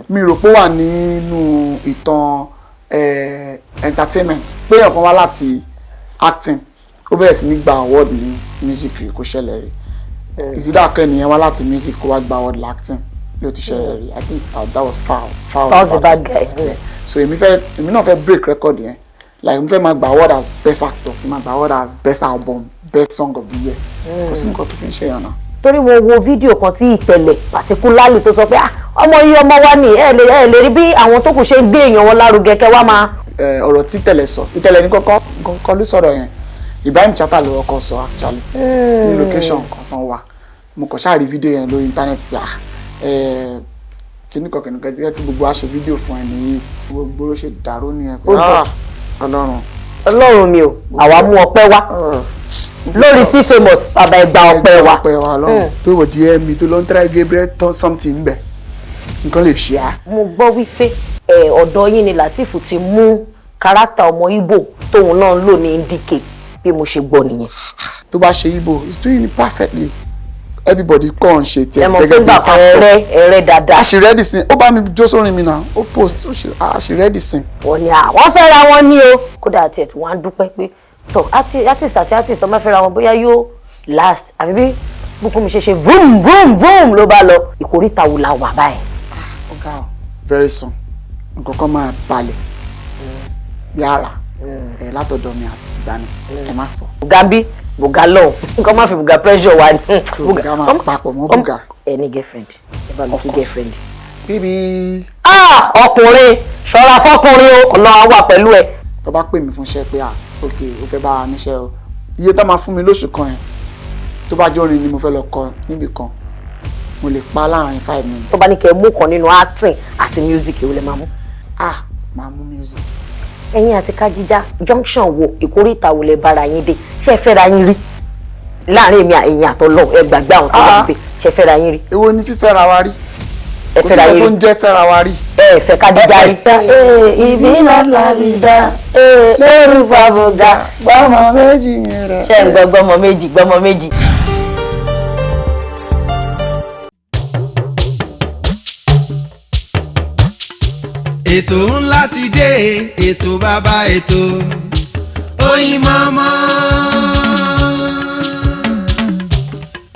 mi rò pé wà nínú ìtàn entertainment pé ọ̀kan wá láti acting ó bẹ̀rẹ̀ sí ní gba award ní music kò ṣẹlẹ̀ rí ìsídà kẹ́niyẹn wá láti music kó wá gba award acting ló ti ṣẹlẹ̀ rí I think that was foul was the bad guy. So èmi náà fẹ́ break record yẹn like mo fẹ́ máa gba award as best actor máa gba award as best album best song of the year kò sí nǹkan tó fi ń ṣe yàn náà. Torí mo wo fídíò kan tí Ìtẹ̀lẹ̀ particularly tó sọ pé ọmọ yìí ọmọ wa ni ẹ lè rí bí àwọn tó kù ṣe ń gbé èèyàn wọn lárugẹ kẹ wá máa. ọ̀rọ̀ tí Ìtẹ̀lẹ̀ sọ Ìtẹ̀lẹ̀ ní kọ́kọ́ ló sọ̀rọ̀ yẹn Ibrahim Chata ló kọ́kọ́ sọ actually ní location kan tán wà mo kàn ṣáà rí fídíò yẹn lórí internet pé kíní kọ̀kẹ́ nìkan jẹ́ kí gbogbo wa ṣe fídíò fún ẹ nìyí gbogbo ló ṣe dàrú nìyẹn pé Ọlọ́run mi ò àwa mú ọpẹ́ wá lórí Teefamous bàbá ẹgbà ọpẹ́ wa tó wò di ẹ̀mí tó lọ ń try Gabriel turn something bẹ̀ nǹkan lè ṣe á. mo gbọ́ wípé ọ̀dọ̀ yín ni Lateef ti mú kárátà ọmọ Ìgbò tóun náà ń lò ní Ndike bí mo ṣe gbọ́ nìyẹn. tó bá ṣe Ìgbò he's doing it perfectly everybody kàn ṣe tiẹ̀ gẹ́gẹ́ bí actor ẹ̀rẹ́ dáadáa. àṣìrẹ́dì sin ó bá mi jó sórin mi náà ó post àṣìrẹ́dì sin. wọ́n ní àwọn fẹ́ra wọn ní o kódà àti ẹ̀ tí wọ́n á dúpẹ́ pé tó artist àti artist ọmọ fẹ́ra wọn bóyá yóò last àbí bí bùkún mi ṣe vroom vroom vroom ló bá lọ ìkórìtà wò la wà báyìí. ọ̀gá o very soon nǹkan kan máa balẹ̀ yàrá látọ̀dọ̀ mi àti ìsìdáni ẹ má fọ. Gambi buga lọ nǹkan má fi buga pressure wa ni. buga máa papọ̀ mọ́ buga. ẹni girlfriend ẹ bá mi fi girlfriend. bíbí. ọkùnrin ṣọ́ra fọkùnrin o Ọlọ́run wà pẹ̀lú ẹ. tó bá pè mí fún iṣẹ́ pé ok o fẹ́ bá a níṣẹ́ o iye tó máa fún mi lóṣù kan yẹn tó bá jẹ́ orin ni mo fẹ́ lọ kọ níbì kan mo lè pa láàrin 5 minutes. tó bá ní kẹ́ mú kan nínú acting àti music èwo lẹ máa mú. máa mú music. ẹ̀yin àti Kájíjà junction wo ìkórìtà wo lẹ bára yín dé ṣé ẹ fẹ́ra yín rí láàrin èmi ẹ̀yin àtọ́lọ́ ẹ gbàgbé àwọn tó wà níbẹ̀ ṣé ẹ fẹ́ra yín rí. èwo ni fífẹ́ra wa rí ẹ fẹ́ra yín rí kò sí tó ń jẹ́ fẹ́ra wa rí. ẹ fẹ́ Kájíjà rí. ibi lọ́la bí dá lórí fàbọ̀gà gbọ́mọ méjì yẹn rẹ̀. ṣé ń gbọ́ gbọ́mọ méjì. ètò ńlá ti dé ètò bàbá ètò Oyinmomo.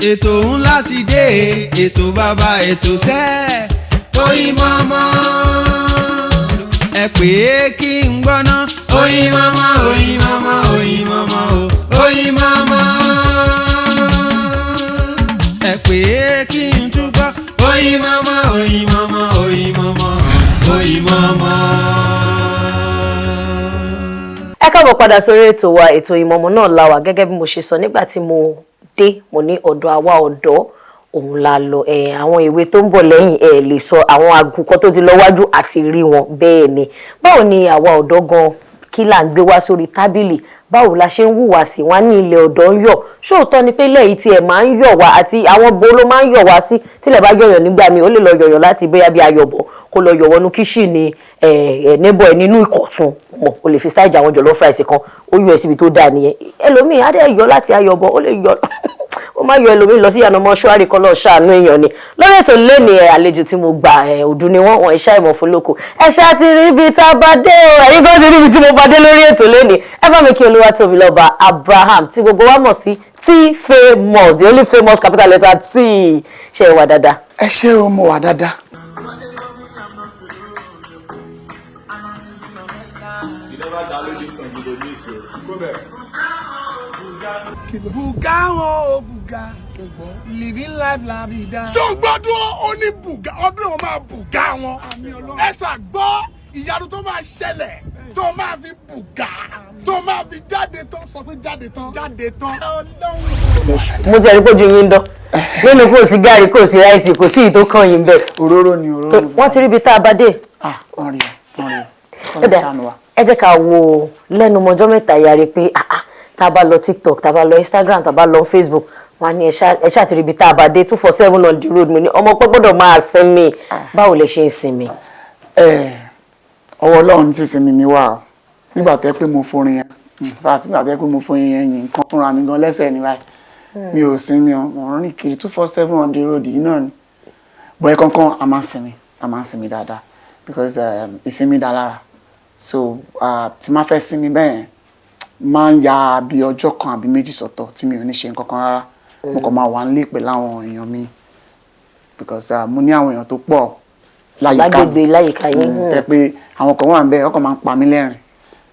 ètò ńlá ti dé ètò bàbá ètò sẹ́ Oyinmomo. ẹ pè é kí n gbọ́ná Oyinmomo Oyinmomo Oyinmomo Oyinmomo. ẹ pè é kí n túbọ̀ Oyinmomo Oyinmomo Oyinmomo Oyinmomo. ẹ káàbọ̀ padà sórí ètò wa ètò Oyinmomo náà la wà gẹ́gẹ́ bí mo ṣe sọ nígbà tí mo dé mo ní ọ̀dọ̀ àwa ọ̀dọ́ òun la lọ àwọn ìwé tó ń bọ̀ lẹ́yìn lè sọ àwọn àgùkọ tó ti lọ wájú àti rí wọn bẹ́ẹ̀ ni báwo ni àwa ọ̀dọ́ gan kí là ń gbé wá sórí tábìlì báwo la ṣe ń hùwà sí wọn ní ilẹ̀ ọ̀dọ́ ń yọ̀ ṣóòótọ́ ni pé lẹ́yìn tí ẹ̀ máa ń yọ̀ wá àti àwọn bo ló máa ń yọ̀ wá sí tílẹ̀ bá yọ̀yọ̀ nígbà mi ó lè lọ yọ̀yọ̀ láti bóyá bí ayọ̀bọ̀ kó lọ yọ̀ wọnú kíṣìnì neighbor ẹ̀ nínú ìkọ̀tún mọ̀ o lè fi stáìjì àwọn jọ̀lọ́ fúráìsì kan ó yọ ẹ̀ síbi tó dáa nìyẹn ẹlòmíì á dẹ̀ yọ láti ayọ̀bọ̀ ó lè yọ ó má yọ ẹlòmíì lọ sí ìyànà mọ́ṣúárì kan lọ́ọ́ ṣàánú èèyàn ni lórí ètò lẹ́ni àlejò tí mo gbà òdù ni wọ́n iṣẹ́ ìmọ̀ fún lóko ẹ̀ṣẹ́ àti ríbi tá a bá dé o ẹ̀yin kan ti ríbi tí mo bá dé lórí ètò lẹ́ni ẹ bá mi kí Olúwatóbilọ́ba Abraham tí gbogbo wa mọ̀ sí Teefamous the only famous capital letter T ṣe é wà dáadáa. ẹ ṣé o mo wà dáadáa. Buga wọn o buga living life la bi da. ṣùgbọ́dún ó ní buga ọdún wọn máa buga wọn ẹ ṣàgbọ́ ìyanu tó máa ṣẹlẹ̀ tó máa fi buga tó máa fi jáde tán sọ pé jáde tán. mo jẹ́ rí pójú yín dán nínú kò sí gàrí kò sí ráìsì kò sí ìtò kan yín bẹ́ẹ̀. òróró ni wọ́n ti rí ibi tá a bá dé. wọ́n rí i. ẹ jẹ́ ká wo lẹ́nu mọ́jọ́ mẹ́ta yàrá pé tá a bá lọ TikTok tá a bá lọ Instagram tá a bá lọ Facebook wọn ní ẹ ṣáà ti rí ibi tá a bá dé 247 on the road mo ní ọmọ pẹ́ gbọ́dọ̀ máa sinmi báwo lẹ ṣe ń sinmi. ọwọ́ Ọlọ́run ti sinmi mi wá o nígbà tẹ́ pé mo forin yẹn nígbà tẹ́ pé mo forin yẹn yìí nǹkan fúnra mi gan lẹ́sẹ̀ ní báyìí mi ò sinmi o mo rìn kiri 247 on the road yìí náà ni bọ́ ẹ kankan a máa sinmi a máa ń sinmi dáadáa because ìsinmi dá lára so tí máa fẹ́ sinmi bẹ́ẹ̀ máa ń ya bí ọjọ́ kan àbí méjì sọ́tọ̀ tí mi ò ní ṣe nǹkan kan rárá mo kàn máa wà nílé pẹ̀lú àwọn èèyàn mi because mo ní àwọn èèyàn tó pọ̀ láyìíká yín tẹ́ pé àwọn kan wà ń bẹ ọkàn máa ń pa mí lẹ́rìn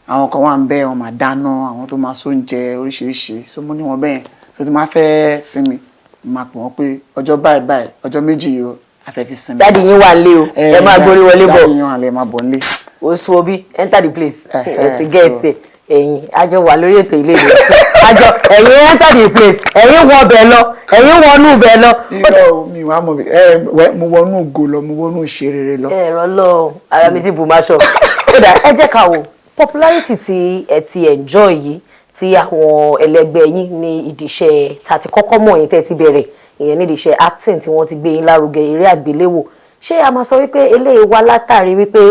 àwọn kan wà ń bẹ wọn máa dáná àwọn tó máa sóúnjẹ oríṣiríṣi so mo ní wọn bẹ́ẹ̀ so tí máa fẹ́ sinmi máa pè wọ́n pé ọjọ́ báyìí ọjọ́ méjì yìí a fẹ́ fi sinmi. dáàdi yín wà lé o ẹ máa gbórí wọlé bọ̀ dáàdi yín wà lé máa bọ̀ nílé. o sọ bí enter the place ẹ ti gẹ̀ẹ́tì ẹ̀yin àjọ wà lórí ètò ilé ìwé àjọ ẹ̀yin enter the place ẹ̀yin wọ bẹ̀ lọ ẹ̀yin wọnú bẹ̀ lọ. irọ́ mi wàá mọ̀ bí mo wọnú ògo lọ mo wọnú ìṣerere lọ. ẹ̀rọ lọ ara mi sì bù máa ṣọ. kódà ẹ jẹ́ ká wò popularity tí ẹ ti enjoy yìí tí àwọn ẹlẹgbẹ́ yín ní ìdíṣẹ́ tàti kọ́kọ́ mọ̀ yín tẹ́ ti bẹ̀rẹ̀ ìyẹn nídìí iṣẹ́ acting tí wọ́n ti gbé yín lárugẹ eré àgbéléwò ṣé a máa sọ wípé eléyìí wá látàrí wípé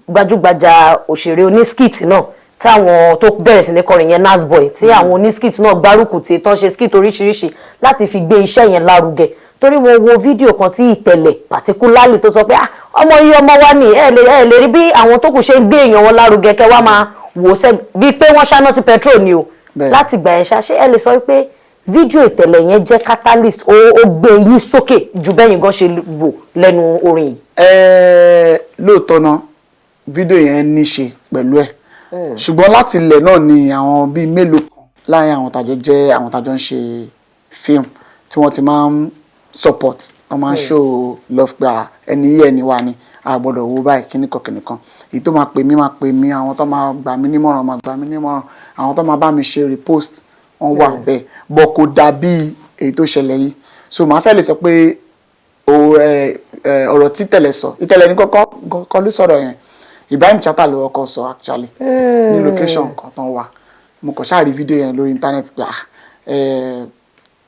gbajúgbajà òṣèré onískit náà táwọn tó bẹ̀rẹ̀ sí ní kọrin yẹn nasboy tí àwọn onískit náà gbárùkù tí tán ṣe skit oríṣiríṣi láti fi gbé iṣẹ́ yẹn lárugẹ torí mo wo fídíò kan tí Ìtẹ̀lẹ̀ particularly tó sọ pé ọmọ yìí ọmọ wa ni ẹ lè rí bí àwọn tó kù ṣe ń gbé èèyàn wọn lárugẹ kẹ wá máa wò ó bíi pé wọ́n ṣáná sí petrol ni o láti gbà yẹn ṣe ẹ lè sọ pé fídíò Ìtẹ̀lẹ̀ yẹn jẹ́ catalyst ó gbé yín sókè ju bẹ́yìn gan ṣe wò lẹ́nu orin yìí. lóòótọ́ náà fídíò yẹn ní ṣe pẹ̀lú ẹ̀ ṣùgbọ́n láti ilẹ̀ náà ni àwọn bíi mélòó kan láàrin àwọn tàjọ ń ṣe fíìmù tí wọ́n ti máa ń support wọ́n máa ń show love pé ẹni yìí ẹni wa ni a gbọ́dọ̀ wo báyìí kíníkan èyí tó máa pè mí àwọn tó máa gbà mí nímọ̀ràn àwọn tó máa bá mi ṣe repost wọ́n wà bẹ́ẹ̀ bọ́ kò dàbí èyí tó ṣẹlẹ̀ yìí so màá fẹ́ lè sọ pé ọ̀rọ̀ tí Ìtẹ̀lẹ̀ sọ Ìtẹ̀lẹ̀ ní kọ́kọ́ ló sọ̀rọ̀ yẹn Ibrahim Chatta ló kọ́kọ́ sọ actually ní location kan tán wà mo kàn ṣáà rí fídíò yẹn lórí internet pé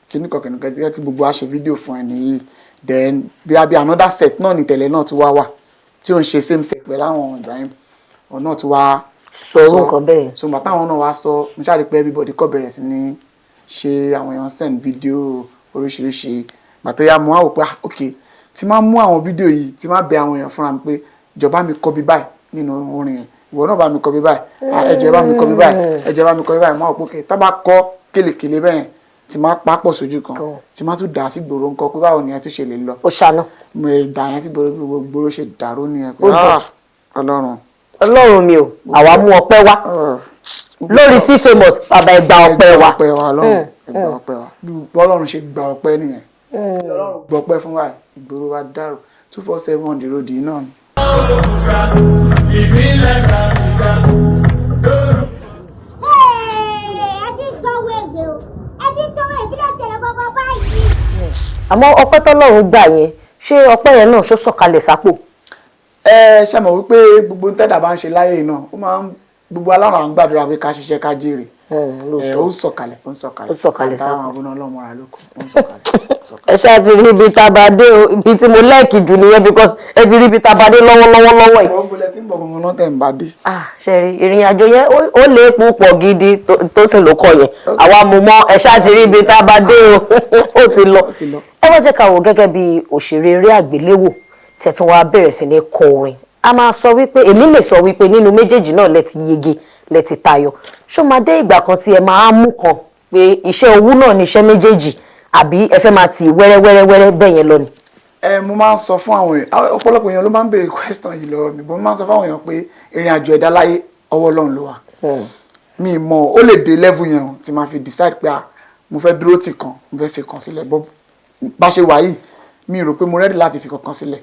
kíníkan jẹ́ kí gbogbo wa ṣe fídíò fún ẹni yìí then bí another set náà ní Ìtẹ̀lẹ̀ náà tún wà tí ó ń ṣe same set pẹ̀lú àwọn Ibrahim ọ̀nà tún wá sọ̀rọ̀ nǹkan bẹ́ẹ̀. so bàtà àwọn náà wá sọ mo ṣáà rí pé everybody kọ́ bẹ̀rẹ̀ sí ní ṣe àwọn èèyàn send fídíò oríṣiríṣi bàtà ya mo wá wò pé ok tí máa mú àwọn fídíò yìí tí máa bẹ àwọn èèyàn fúnra mi pé ìjọba mi kọ́ bí báyìí nínú orin yẹn ìwọ náà bá mi kọ́ bí báyìí ẹ̀jẹ̀ bá mi kọ́ bí báyìí ẹ̀jẹ̀ bá mi kọ́ bí báyìí máa wò pé ok tá bá kọ́ kélekèle bẹ́ẹ̀ tí máa pápọ̀ sójú kan tí máa tún dà sí gbòòrò nǹkan pé báwo ni ẹ tún ṣe lè lọ. ó ṣàná. mo dà yẹn sí gbòòrò ṣe dàrú nìyẹn pé Ọlọ́run mi ò àwa mú ọpẹ́ wá lórí Teefamous bàbá ẹgbà ọpẹ́ wa. ẹgbà ọpẹ́ wa bí Ọlọ́run ṣe gba ọpẹ́ nìyẹn Ọlọ́run gbọ́ ọpẹ́ fún wa ìgboro wa dàrú 247 on the road yìí náà ni. àmọ́ ọpẹ́ tọ́lọ́run gbà yẹn ṣé ọpẹ́ yẹn náà ṣó sọ̀kalẹ̀ sápò. ṣe mọ̀ wípé gbogbo tẹ́dà bá ń ṣe láyé náà ó máa ń gbogbo aláwọ̀ à ń gbàdúrà pé ká ṣiṣẹ́ ká jèrè ó ń sọ̀kalẹ̀ sápò àtàwọn àbúrò ọlọ́mọra lóko ó ń sọ̀kalẹ̀. ẹ ṣáà ti rí ibi tá a bá dé o ibi tí mo lẹ́ẹ̀kì jù nìyẹn because ẹ ti rí ibi tá a bá dé lọ́wọ́ yìí. wọ́n gbọ́dọ̀ tí ń bọ̀ gbọ́n náà tẹ̀ ń bá dé. ṣe rí ìrìn àjò yẹn ó lè púpọ̀ gidi tó sì ló kọ yẹn àwa mú mọ́ ẹ ṣáà ti rí ibi tá a bá dé o ó ti lọ. ẹ wá jẹ́ ká wò gẹ́gẹ́ bí òṣèré eré àgbéléwò tẹ̀tún wá bẹ̀rẹ̀ sí ní kọ orin a máa sọ wípé èmi lè sọ wípé nínú méjèèjì náà lẹ ti yege lẹ ti tayọ ṣó máa dé ìgbà kan tí ẹ máa mú kan pé iṣẹ́ owó náà ní iṣẹ́ méjèèjì àbí ẹ fẹ́ máa tì wẹ́rẹ́wẹ́rẹ́ bẹ́ẹ̀ yẹn lọ ni. mo máa ń sọ fún àwọn èèyàn ọ̀pọ̀lọpọ̀ èèyàn ló máa ń béèrè question yìí lọ́wọ́ mi bó máa ń sọ fún àwọn èèyàn pé ìrìn àjò ẹ̀dá láyé ọwọ́ Ọlọ́run ló wà mi mọ̀ ó lè dé level yẹn tí máa fi decide pé mo fẹ́ dúró tì kan mo fẹ́ fi kan sílẹ̀ bá ṣe wà yìí mi rò pé mo ready láti fi kankan sílẹ̀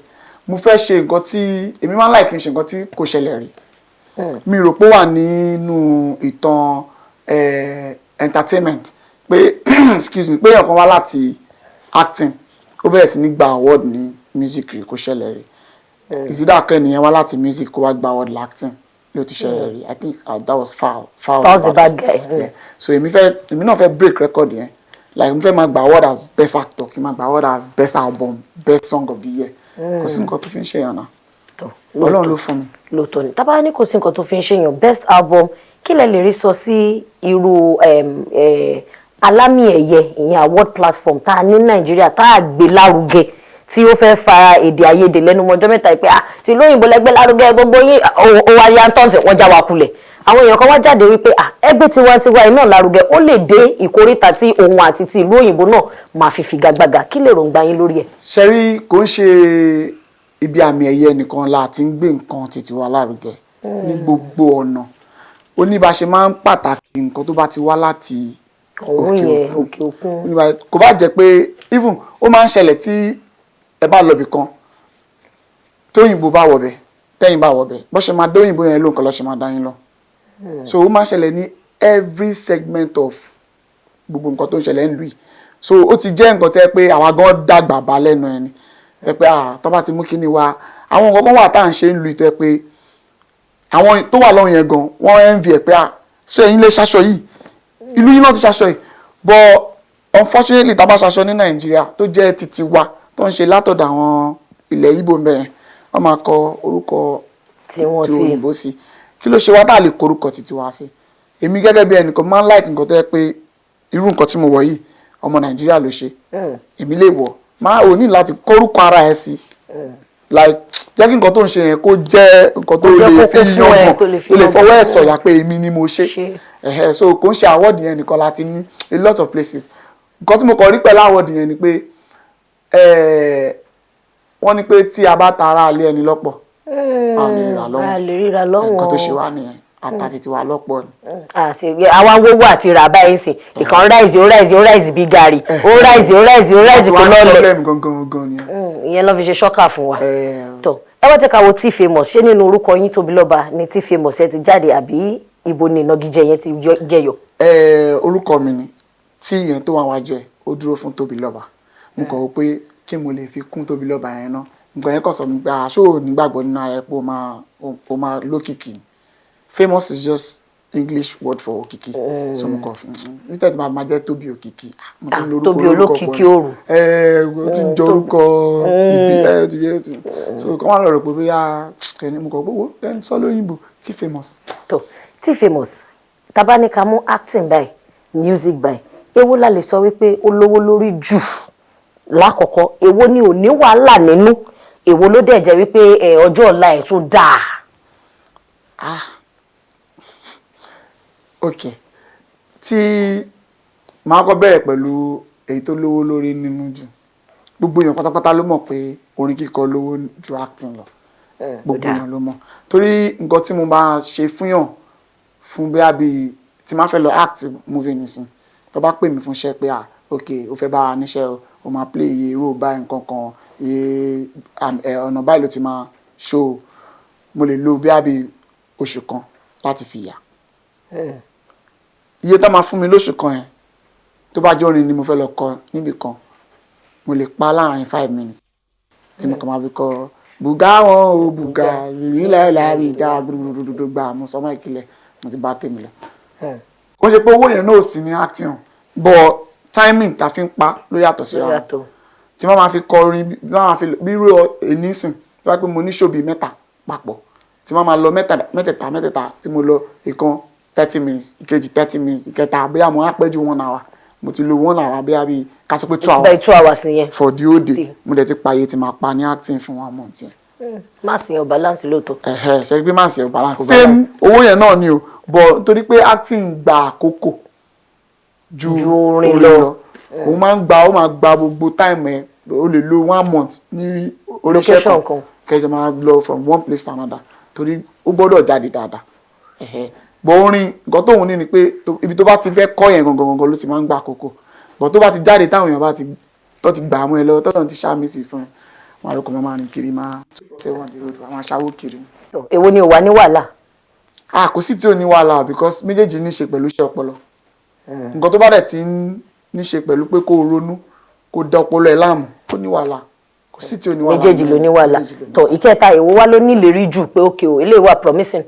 mo fẹ́ ṣe nǹkan tí èmi máa ń like ṣe nǹkan tí kò ṣẹlẹ̀ rí mi rò pé wà nínú ìtàn entertainment pé excuse me pé èèyàn kan wá láti acting ó bẹ̀rẹ̀ sí ní gba award ní music rí kò ṣẹlẹ̀ rí ìsídà kẹ́niyẹn wá láti music kó wá gba award l'acting ló ti ṣẹlẹ̀ rí I think that was foul was the bad guy. So èmi náà fẹ́ break record yẹn like mo fẹ́ máa gba award as best actor kí n máa gba award as best album best song of the year kò sí nǹkan tó fi ń ṣe yàn náà Ọlọ́run ló fún mi. lóòótọ́ ni tábà ní kò sí nǹkan tó fi ń ṣe yàn best album kí lẹ lè rí sọ sí irú alámì ẹ̀yẹ ìyẹn award platform tá a ní Nàìjíríà tá a gbé lárugẹ tí ó fẹ́ fa èdè àìyedè lẹ́nu mọ́jọ́ mẹ́ta pé tí lóyìnbó lẹ́gbẹ́ lárugẹ gbogbo yín ó wá yá tọ́sí wọ́n já wa kulẹ̀ àwọn èèyàn kan wá jáde wípé ẹgbẹ́ tiwantiwa iná lárugẹ ó lè dé ìkóríta tí òun àti ti ìlú òyìnbó náà máa fi figagbága kí lè ròǹgbà yín lórí ẹ̀. ṣẹ́rí kò ń ṣe ibi àmì ẹ̀yẹ nìkan la ti ń gbé nǹkan títí wa lárugẹ ní gbogbo ọ̀nà ó ní bá ṣe máa ń pàtàkì nǹkan tó bá ti wá láti òkè òkun kò bá jẹ́ pé even ó máa ń ṣẹlẹ̀ tí ẹ bá lọ bì kan tóyìnbó bá wọ̀bẹ̀ tẹ́yìn bá wọ̀bẹ̀ bó ṣe máa dóyìnbó yẹn ló nǹkan lọ́ ṣe máa dá yín lọ so ó máa ń ṣẹlẹ̀ ní every segment of gbogbo nǹkan tó ń ṣẹlẹ̀ ń lù yìí so ó ti jẹ́ nǹkan tẹ́ pé àwa gan dàgbà bá lẹ́nu ẹni ẹ pé tó bá ti mú kíní wa àwọn nǹkan kan wà tá à ń ṣe ń lù yìí tẹ́ pé àwọn tó wà lọ́hùn yẹn gan wọ́n envy ẹ̀ pé so ẹ̀yin lè ṣaṣọ yìí ìlú yìí náà ti ṣaṣọ yìí but unfortunately tá a bá ṣaṣọ ní Nàìjíríà tó jẹ́ titi wa tó ń ṣe látọ̀dọ̀ àwọn ilẹ̀ Ìgbò mẹ́rin wọ́n máa kọ orúkọ tí òyìnbó sí kí ló ṣe wá tá a lè kọ orúkọ titi wa sí èmi gẹ́gẹ́ bí ẹnìkan máa ń like nǹkan tó yẹ pé irú nǹkan tí mo wọ̀ yìí ọmọ Nàìjíríà ló ṣe èmi lè wọ̀ máa ò ní láti kọ orúkọ ara ẹ̀ sí like jẹ́ kí nǹkan tó ń ṣe yẹn kó jẹ́ nǹkan tó lè fi yangàn tó lè fọwọ́ ẹ̀ sọ̀yà pé èmi ni mo ṣe so kò ń ṣe award yẹn nìkan láti ní a lot of places nǹkan tí mo kàn rí pẹ̀lú award yẹn ni pé wọ́n ní pé tí a bá ta ara alẹ́ ẹni lọ́pọ̀ a lè ríra lọ́wọ́ nǹkan tó ṣe wá nìyẹn àtàtì tiwa lọ́pọ̀ ni. àwa gbogbo àti rà báyìí sìn ìkan ráìsì bí gàrí ó ráìsì kò lọ́lẹ̀ ìyẹn lọ́ fi ṣe ṣọ́kà fún wa. tó ẹ wá jẹ́ ká wo Teefamous ṣé nínú orúkọ yín Tóbilọ́ba ni Teefamous ẹ ti jáde àbí ibo ni ìnagijẹ yẹn ti jẹyọ. orúkọ mi ni tí yẹn tó wà wájú ẹ ó dúró fún Tóbilọ́ba mo kàn wò pé kí mo lè fi kún Tóbilọ́ba yẹn náà nǹkan yẹn kàn sọ mi pé aṣọ ò nígbàgbọ́ nínú ara ẹ pé ó máa lókìkí famous is just English word for òkìkí so mo kàn fún instead máa jẹ́ Tóbi Òkìkí mo ti ń lo Tóbi olókìkí òru ó ti ń jọ orúkọ ibi ti yẹ so kọ́ wọ́n lọ rò pé bóyá ẹni mo kàn gbogbo ẹni sọ lóyìnbó Teefamous. tó Teefamous tabanika mú acting by music by èwo la lè sọ wípé ó lówó lórí jù lákọ̀ọ́kọ́ èwo ni ò ní wàhálà nínú èwo ló dẹ̀ jẹ́ wípé ọjọ́ ọ̀la ẹ̀ tún dáa. ok tí màá kọ́ bẹ̀rẹ̀ pẹ̀lú èyí tó lówó lórí nínú jù gbogbo èèyàn pátápátá ló mọ̀ pé orin kíkọ lówó ju acting lọ gbogbo èèyàn ló mọ̀ torí nǹkan tí mo bá ṣe fúnyàn fún bí àbí tí máa fẹ́ lọ act movie nìsín tó bá pè mí fún iṣẹ́ pé ok o fẹ́ bá a níṣẹ́ o máa play iye role báyìí nǹkan kan iye ọ̀nà báyìí ló ti máa show mo lè lo bí àbí oṣù kan láti fi yà iye tó máa fún mi lóṣù kan yẹn tó bá jẹ́ orin ni mo fẹ́ lọ kọ níbì kan mo lè pa láàrin 5 minutes tí mo kàn máa fi kọ bùgá wọn o bùgá ìrìnlẹ̀ láàrin ìdá gbùgbùgbùgbù gbà mo sọ mọ́ ìkìlẹ̀ mo ti bá tèmi lọ. kò ṣe pé owó yẹn náà ò sí ní acting but timing ta fi ń pa ló yàtọ̀ síra wọn tí wọ́n máa fi kọ orin bí wọ́n máa fi bí irú ènìsìn tí wọ́n pẹ́ mo ní show bíi mẹ́ta papọ̀ tí wọ́n máa lọ mẹ́tẹ̀ẹ̀ta tí mo lọ ìkan 30 minutes ìkejì 30 minutes ìkẹta bóyá mo á pẹ́ ju 1 hour mo ti lo 1 hour bí ká sọ pé 2 hours. by 2 hours nìyẹn. for the whole day mo dẹ̀ ti pa iye tí máa pa ní acting fún 1 month yẹn. má sì yàn balance lóòótọ́. ṣe pé má sì yàn balance. same owó yẹn náà ni o but torí pé acting gba àkókò ju orin lọ òun máa gba gbogbo time ẹ o lè lo 1 month ní oríṣẹ́ kan kẹjọ máa lọ from one place to another torí ó gbọ́dọ̀ jáde dáadáa bọ̀ orin nǹkan tóun ní ni pé ibi tó bá ti fẹ́ kọ́ yẹn gangan ló ti máa ń gba àkókò bọ̀ tó bá ti jáde táwọn èèyàn bá ti gbà á mọ́ ẹ lọ tọ́tọ̀ ti ṣáàmì sí fún ẹ wọn àròkọ máa rìn kiri máa 7 the road àwọn aṣáwó kiri. èwo ni ò wá ní wàhálà. kò sí tí ò ní wàhálà because méjèèjì ní ṣe pẹ̀lú iṣẹ́ ọpọlọ nǹkan tó bá dẹ̀ ti ní ṣe pẹ̀lú pé kó o ronú kó da ọpọlọ ẹ̀ láàmú kó ní wàhálà kò sí tí ò ní wàhálà. méjèèjì ló ní wàhálà tó ìkẹta èwo wá ló ní ìlérí jù pé okay o eléyìí wà promising.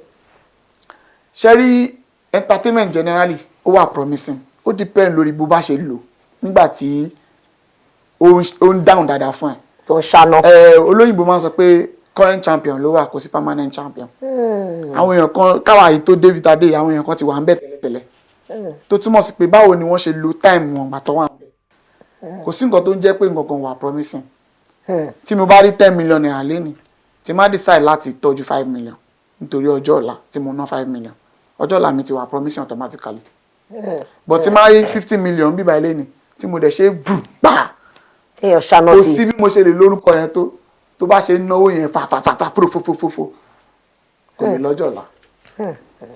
ṣe rí entertainment generally ó wà promising ó depend lórí bó bá ṣe lò nígbà tí ó ń dáhùn dáadáa fún ẹ. tó ń ṣáná. olóyìnbó máa ń sọ pé current champion ló wà kò sí permanent champion. àwọn èèyàn kan káwa yìí tó David Adé àwọn èèyàn kan ti wà ń bẹ̀ tẹ́lẹ̀tẹ́lẹ̀ tó túmọ̀ sí pé báwo ni wọ́n ṣe lo time wọn gbàtọ́ wà ń bẹ̀ kò sí nǹkan tó ń jẹ́ pé nǹkan kan wà promising tí mo bá rí 10 million naira lénìí tí má decide láti tọ́jú 5 million nítorí ọjọ́ ọ̀la tí mo ná 5 million ọjọ́ ọ̀la mi ti wà promission automatically but tí má rí 50 million bíbá ilé ni tí mo dẹ̀ ṣe gbà kò sí bí mo ṣe lè lórúkọ yẹn tó bá ṣe náwó yẹn fàfàfàfà fòfòfòfò kò lè lọ́jọ́ ọ̀la.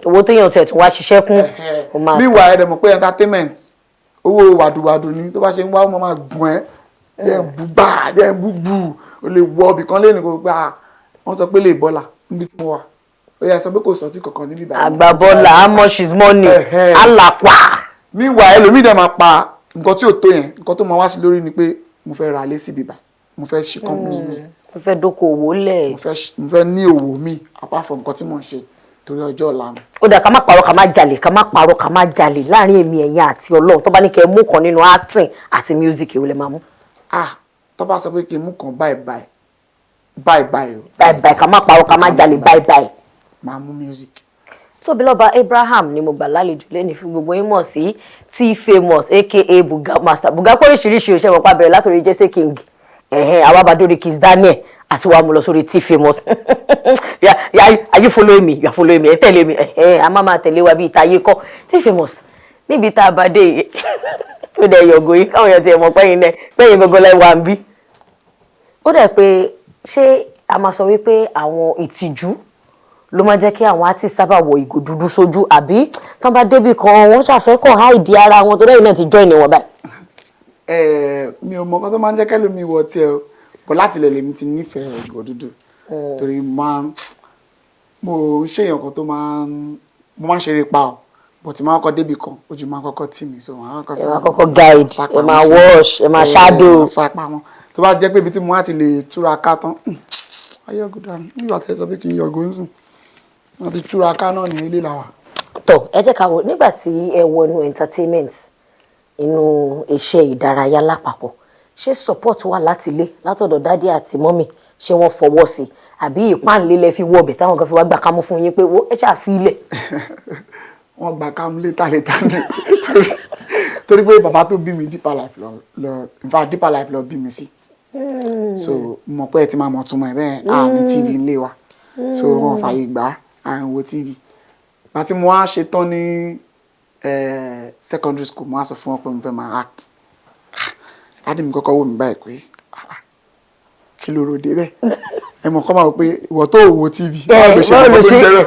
owó tó yàn tẹ̀ tún wá ṣiṣẹ́ kún. meanwhile ẹ̀rẹ̀ mọ̀ pé entertainment owó wàdùwàdù ni tó bá ṣe ń wá ó máa gùn ẹ́ jẹ́ ń bú gbà jẹ́ ń bú gbù ó lè wọ ibì kan lẹ́nu kó gbà wọ́n sọ pé lè bọ́là níbi tí mo wà ó yẹ sọ pé kò sọ tí kankan níbi ìbàdàn. àgbà bọ́là how much is money alapa. meanwhile ẹlòmíì dẹ̀ máa pa nǹkan tí ò tó yẹn nǹkan tó máa wá sí lórí ni pé mo fẹ́ ra ilé síbi ìbà mo fẹ́ ṣe company mi mo fẹ́ dókòwò lẹ̀ mo fẹ́ ní òwò mi apart from nǹkan tí mò ń ṣe torí ọjọ́ ọ̀la mi. ó dà ká má parọ́ ká má jalè ká má parọ́ ká má jalè láàrin èmi ẹ̀yin àti Ọlọ́run tó bá ní kẹ́ ẹ mú kan nínú acting àti music ìwé lè máa mú. tó bá sọ pé kí n mú kan báyìí ká má parọ́ ká má jalè báyìí. máa mú music. Tóbilọ́ba Abraham ni mo gbà lálejò lẹ́ni fún gbogbo yín mọ̀ sí Teefamous aka Buga Master Buga pé oríṣiríṣi òṣèlú ọ̀pá bẹ̀rẹ̀ látòrí Jesse King àwa bá dórí Kiss Daniel àti wàá mú lọ sórí Teefamous are you following me? You are following me ẹ tẹ̀lé mi a máa tẹ̀lé wa bí ìtayé kọ́ Teefamous níbi tá a bá dé yìí ó dẹ̀ yọ̀gò yìí káwọn èèyàn ti mọ̀ pẹ́yìn gbogbo lẹ́wà ń bí. ó dẹ̀ pé ṣé a máa sọ wípé àwọn ìtìjú ló máa jẹ́ kí àwọn artist sábà wọ ìgò dúdú sójú àbí tán bá débì kan wọ́n ṣàfẹ́kọ̀ háìdí ara wọn tó lẹ́yìn náà ti join wọn báyìí. mi ò mọ nǹkan tó máa ń jẹ́ kẹ́lómi wọ tiẹ̀ o bọ̀ láti ilẹ̀ lèmi ti nífẹ̀ẹ́ ìgò dúdú torí mo ń ṣèyàn kan tó mo máa ń ṣeré pa ọ́ bọ̀ tí máa kọ́ débì kan ojú máa kọ́kọ́ tì mí so ẹ máa kọ́kọ́ guide ẹ máa wash ẹ máa shadow. tó bá jẹ́ pé ibi tí mo á ti lè túra ká tán ayé ọ̀gùdà nígbà tẹ́ sọ pé kí n yọ̀gò ń sùn wọ́n ti túra ká náà ní ilé làwà. tọ ẹ jẹ́ ká wò nígbà tí ẹ wọ inú entertainment inú iṣẹ́ ìdárayá lápapọ̀ ṣé support wà láti ilé látọ̀dọ̀ dádì àti mọ́mì ṣé wọ́n fọwọ́ sí àbí ìpáǹlé lẹ fi wọ̀bẹ̀ táwọn kan fi wá gbà kámú fún yín pé ẹ ṣáà fi ilẹ̀. wọ́n gbà kámú létà ní torí pé bàbá tó bí mi Deeper Life lọ in fact Deeper Life lọ bí mi sí so mọ̀ pé ẹ ti máa mọ̀ túmọ̀ ẹ̀ bẹ́ẹ̀ àmì TV ń lé wa so wọ́n fààyè gbà à ń wo TV bàtí mo wá ṣe tán ní secondary school mo wá sọ fún wọn pé mo fẹ́ máa act láti mi kọ́kọ́ wò mí báyìí pé kí ló ròde bẹ́ẹ̀ ẹ mọ̀ kọ́ máa wò pé ìwọ tó wo TV wọ́n lè ṣe ọkọ̀ tó ń jẹ́ bẹ́ẹ̀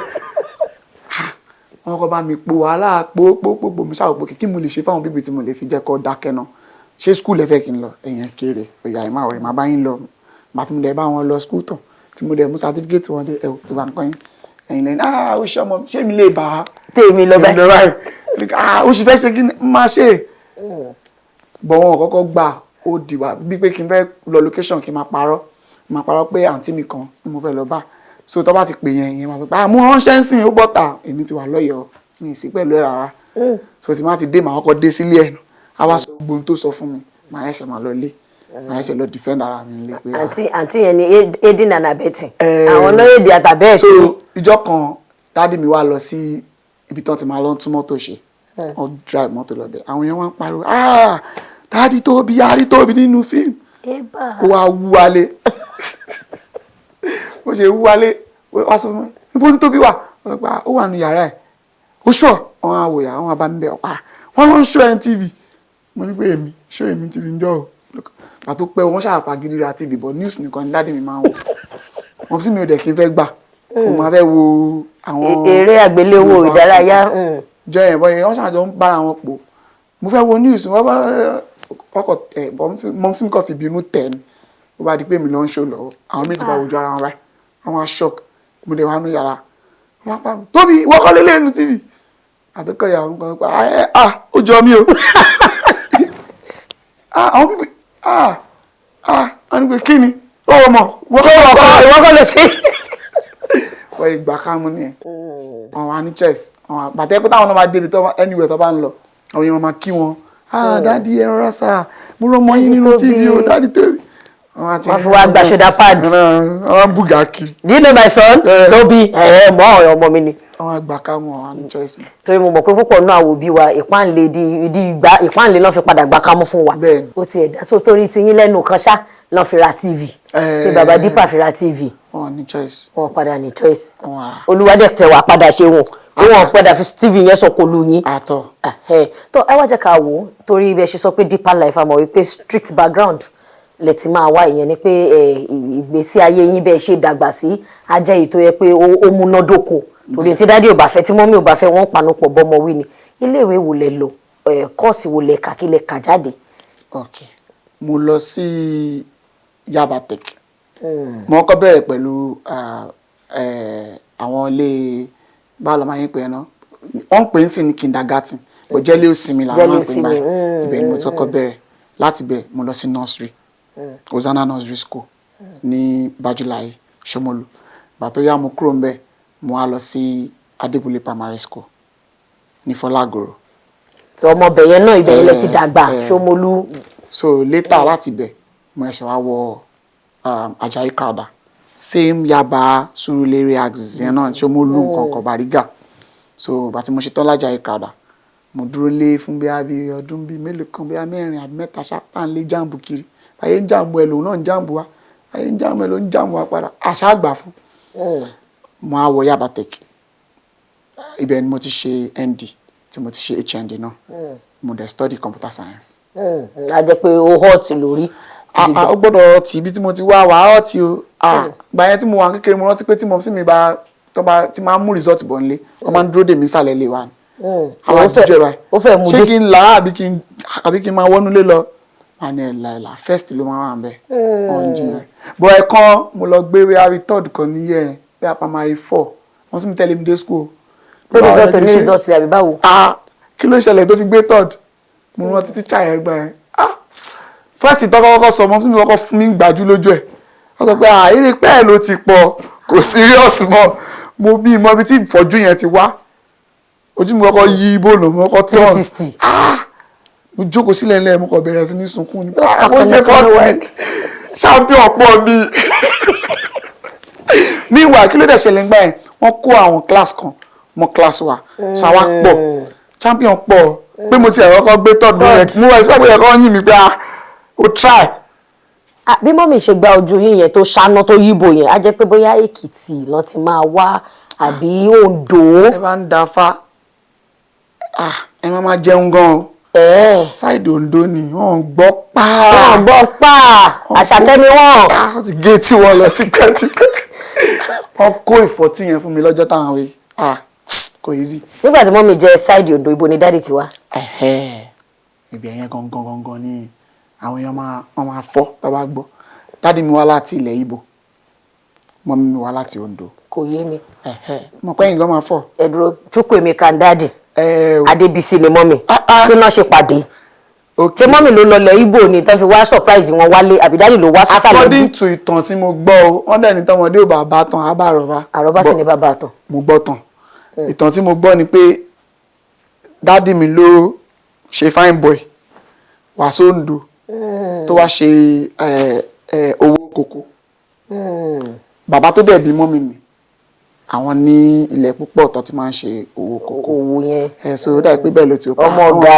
wọ́n kọ́ bá mi po wàhálà pò mi ṣàwò pé kí mo lè ṣe fáwọn bíbí tí mo lè fi jẹ́ kọ́ dákẹ́ náà ṣé school ẹ fẹ́ kí n lọ ẹ̀yàn kéré òyà ìmọ̀ àwọ̀rẹ́ máa bá yín lọ bàtí mo dẹ̀ bá wọn lọ school tán tí mo dẹ̀ mú certificate wọn dé ìwà nǹkan yín ẹ̀yìn lẹ́yìn ó ṣe ọmọ ṣé mi lè bá a tèmi lọ báyìí ó sì fẹ́ ṣe kí ni máa ṣe bọ̀ wọn kọ́kọ́ gbà ó dìwà bí pé kí n fẹ́ lọ location kí n máa parọ́ pé àǹtí mi kan ni mo fẹ́ lọ bá so tó bá ti pè yẹn ìyẹn máa sọ pé àmú ránṣẹ́ ń sìn ó bọ́ta èmi ti wà lọ́yọ̀ọ́ mi ì sí pẹ̀lú ẹ̀ rárá so tí má ti dé màá kọ́kọ́ dé sílé ẹ̀ á wá sọ gbogbo ohun tó sọ fún mi màá ẹ̀ṣẹ̀ máa lọ lé màá ẹ̀ṣẹ̀ lọ defend ara mi lé pé. àǹtí yẹn ni aiding and abetting àwọn lóyèdè àtàbẹ́ẹ̀tì. so ìjọ kan dáàdì mi wá lọ sí ibi tán ti máa lọ tún mọ́tò ṣe wọ́n drive mọ́tò lọ bẹ̀ àwọn yẹn wá ń pariwo dáàdì tóbi yáàrí tóbi nínú fíìmù ó wá wú wálé bó ṣe wú wálé wá sọ fún mi ibo ní tóbi wà ó wà nù yàrá ẹ̀ ó ṣọ wọn àwòyà wọn àbá mi bẹ ọ̀pá wọn lọ ń ṣọ ẹ̀ TV mo ní pé èmi ṣọ èmi TV ń jọ o pàtó pẹ́ wọ́n ṣàfà gidi ra TV but news nìkan ni dáàdì mi máa ń wò wọ́n sì mi ò dẹ̀ kí n fẹ́ gbà mo máa fẹ́ wo àwọn eré àgbéléwò ìdárayá jọ yẹn bọ́ yẹn wọ́n ṣàjọ ń bára wọn pò mo fẹ́ wo news wọ́n bá ọkọ̀ mọ́mísí mi kàn fi bínú tẹ̀ ni ó bá di pé mi lọ ń ṣó lọ́wọ́ àwọn méjì bá wojú ara wọn báyìí àwọn aṣọ́k mo dẹ̀ wá nú yàrá wọ́n pa mi tóbi wọ́n kọ́ lélẹ̀ nínú TV àtọ́kọ̀ yà wọ́n kàn pa ó jọ mí o àwọn pípé wọ́n ní pé kí ni ó wọ́n mọ̀ wọ́n kọ́ lè ṣe. wọ́n ìgbà kámú ni ẹ̀ wọ́n wà ní chess bàtẹ́ pé táwọn náà bá débi anywhere tó bá ń lọ àwọn èèyàn máa kí wọn dáàdi ẹ rọra sá mo rọ mọ yín nínú TV o dáàdi tóbi. wọ́n fi wá gba ṣọdá pad. wọ́n bùgà kiri. do you know my son Tobi ọmọ mi ni. àwọn àgbà kámú àwọn ní chess mi. torí mo mọ̀ pé púpọ̀ náà àwọn òbí wa ìpáǹlé náà fi padà gbà kámú fún wa. bẹ́ẹ̀ni. ó ti ẹ̀dá so torí ti yín lẹ́nu kan ṣá lọ fi ra TV pé bàbá Dípà fi ra TV wọn ní choice. wọn padà ní choice Wọn olùwádẹ́tẹ̀ wà padà ṣe wọn wọn padà fi TV yẹn sọ kò lu yín. àtọ̀. tó ẹ wá jẹ́ ká wò ó torí ibẹ̀ ṣe sọ pé Deeper Life àmọ́ wípé strict background lẹ ti máa wá ìyẹn ni pé ìgbésí ayé yín bẹ́ẹ̀ ṣe dàgbà sí ajẹ́ èyí tó yẹ pé ó múnádóko torí tí dádì ò bá fẹ́ tí mọ́mí ò bá fẹ́ wọ́n panupọ̀ bọ́mọ wí ni iléèwé wo lẹ lọ kọ́ọ̀sì wo lẹ kà kí lẹ kà jáde. ok mo lọ sí Yaba Tech mo kọ́ bẹ̀rẹ̀ pẹ̀lú àwọn ilé báwo la máa ń pè é náà wọ́n ń pè é sí ní kindergarten bó jẹ́ ilé òsínmi làwọn máa ń pè é báyìí ibẹ̀ ni mo tọ́kọ́ bẹ̀rẹ̀ láti bẹ̀ mo lọ sí nursery Hosanna nursery school ní Bajulaye Ṣómólú ìgbà tó yá mo kúrò ń bẹ̀ mo wá lọ sí Adébúlé primary school ní Fọlágòrò. tí ọmọ bẹ̀yẹn náà ibẹ̀ ilẹ̀ ti dàgbà Ṣómólú. so later láti bẹ̀ mo ẹ̀ṣẹ̀ wá wọ Ajayi Crowther same Yaba Surulere axis yẹn náà Ṣómólú nǹkan kan Bariga so bàtí mo ṣe tán l'Ajayi Crowther mo dúró lé fún bí ọdún bíi mélòó kan bí mẹ́rin àbí mẹ́ta ṣá tá à ń lé jáàmù kiri ayé ń jáàmù ẹ lòun náà ń jáàmù wa ayé ń jáàmù ẹ lòun ń jáàmù wa padà àṣà àgbà fún. mo á wọ Yaba Tech ibẹ̀ ni mo ti ṣe ND tí mo ti ṣe HND náà mo dẹ̀ study computer science. a jẹ́ pé ó hot lórí. ó gbọ́dọ̀ tí ibi tí mo ti wá wàá ọtí o gbà yẹn tí mo wà kékeré mo rántí pé tí mo sì mi bá tí máa ń mú result bọ̀ nílé wọ́n máa ń dúró dè mí sàlẹ̀ lè wà ní. àwọn àtijọ́ ẹ̀ báyìí ṣé kí n là á àbí kí n máa wọnú lé lọ àní ẹ̀là first ló máa wà ń bẹ̀ wọ́n jí rẹ̀ bọ̀ ẹ̀kan mo lọ gbé wíwárí third kan níyẹn bí a primary 4 wọ́n sì mi tẹ̀lé mi dé school. ó result ní result àbí báwo. kí ló ṣẹlẹ̀ tó fi gbé third mo rántí tíṣà yẹn gbà yẹn first tọ́kọ́ kọ́kọ́ sọ ọmọ tí mi kọ́kọ́ fún mi gbájú lójú ẹ̀ wọ́n sọ pé eré pẹ́ẹ́ ló ti pọ̀ kò serious mọ́ mo bí mọ́ ibi tí ìfọ́jú yẹn ti wá ojú mi kọ́kọ́ yí bóòlù mo kọ́kọ́ tán 360 mo jókòó sílẹ̀ ńlẹ̀ mo kọ́ bẹ̀rẹ̀ sí ní sunkún ni àwọn jẹ́ fọ́ọ̀tì ni champion pọ̀ mi meanwhile kí ló dẹ̀ ṣẹlẹ̀ ńgbà yẹn wọ́n kó àwọn class kan mọ́ class wa so àwa pọ̀ champion pọ̀ pé mo ti ẹ̀rọ kọ́ gbé tọ́dún rẹ̀ mo wẹ̀ sí pé ẹ̀kọ́ yín mi pé o try. bí mọ́mí ṣe gba ojú yín yẹn tó ṣáná tó yíbo yẹn á jẹ́ pé bóyá Èkìtì ló ti máa wá àbí Oǹdó. ẹ bá ń da fa ẹ máa jẹun gan o ṣáìdì Oǹdó ni wọ́n gbọ́ pàà. wọ́n gbọ́ pàà Àṣàkẹ́ ni wọ́n. wọ́n ti gé tí wọ́n lọ tipẹ́tipẹ́ wọ́n kó ìfọ́tí yẹn fún mi lọ́jọ́ táwọn wí kò easy. nígbà tí mọ́mí jẹ́ ṣáìdì Oǹdó ibo ni dáàdì ti wá. ibi ẹ̀yẹn gangan ni àwọn èèyàn máa fọ́ tó bá gbọ́ dádì mi wá láti ilẹ̀ Ìgbò mọ́mí mi wá láti Oǹdó. kò yé mi. mo pẹ́ yín gan máa fọ́. ẹ̀dùrọ̀ Chukwuemeka dáàdì Adébísí ni mọ́mí kí náà ṣe pàdé. ṣé mọ́mí ló lọlẹ̀ Ìgbò ni tán fi wá surprise wọn wálé àbí dádì ló wá sísàlẹ̀ bí. according to ìtàn tí mo gbọ́ o wọ́n dẹ̀ ní tọmọdé ò bàbá tán á bá àrọ́bá. àrọ́bá sì ni bàbá tán. mo gbọ́ tán ìtàn tí mo gbọ́ ni pé dádì mi ló ṣe fine boy wá sóńdó tó wá ṣe owó kòkó bàbá tó dẹ̀ bí mọ́mí mi àwọn ní ilẹ̀ púpọ̀ tó ti máa ń ṣe owó kòkó owó yẹn so ó dà pé bẹ́ẹ̀ ló ti pa ọmọ ọ̀gá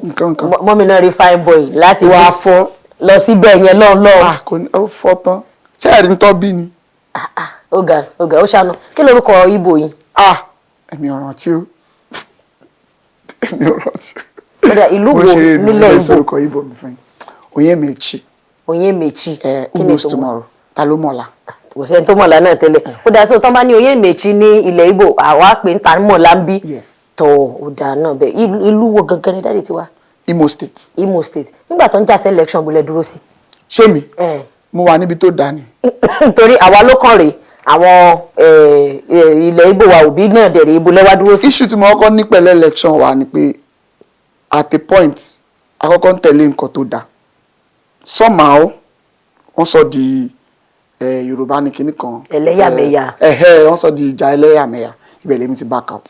nǹkan. mọ́mí náà rí fine boy láti wá fọ́ lọ síbẹ̀ yẹn lọ́ọ̀. kò ní ó fọ́ tán ṣé ẹ̀rí ń tọ́ bí ni. ọ̀gá ó ṣàánú kí lorúkọ Ìgbò yìí. ẹ̀mí ọ̀ràn tí ó ẹ̀mí ọ̀ràn tí ó. ìlú wo nílẹ̀ Ìgbò. orúkọ Ìgbò mi fún yín Onyemechi. Onyemechi. who knows tomorrow ta ló mọ̀la. kò sẹ́ni tó mọ̀lá náà tẹ́lẹ̀ ó dáa sí ọ̀tọ́ bá ní Onyemechi ní ilẹ̀ Ìgbò àwa pé ń ta mọ̀lá ń bí tọ̀ ó dáa náà bẹ́ẹ̀ ìlú wo gangan ni dáàdì ti wá. Imo State. Imo State nígbà tó ń jà sí election bolẹ̀ dúró sí. ṣé mi mo wà níbi tó dáa ni. torí àwa ló kàn rèé àwọn ilẹ̀ Ìgbò wa òbí náà dẹ̀rẹ̀ ibo lẹ́wà dúró sí. issue tí mo kọ́kọ́ ní pẹ̀lú election wa ni pé at a point àkọ́kọ́ ń tẹ̀lé nǹkan tó dáa somehow wọ́n sọ di Yorùbá ní kinní kan ẹlẹ́yàmẹ̀yà wọ́n sọ di ìjà ẹlẹ́yàmẹ̀yà ibẹ̀ lèmi ti back out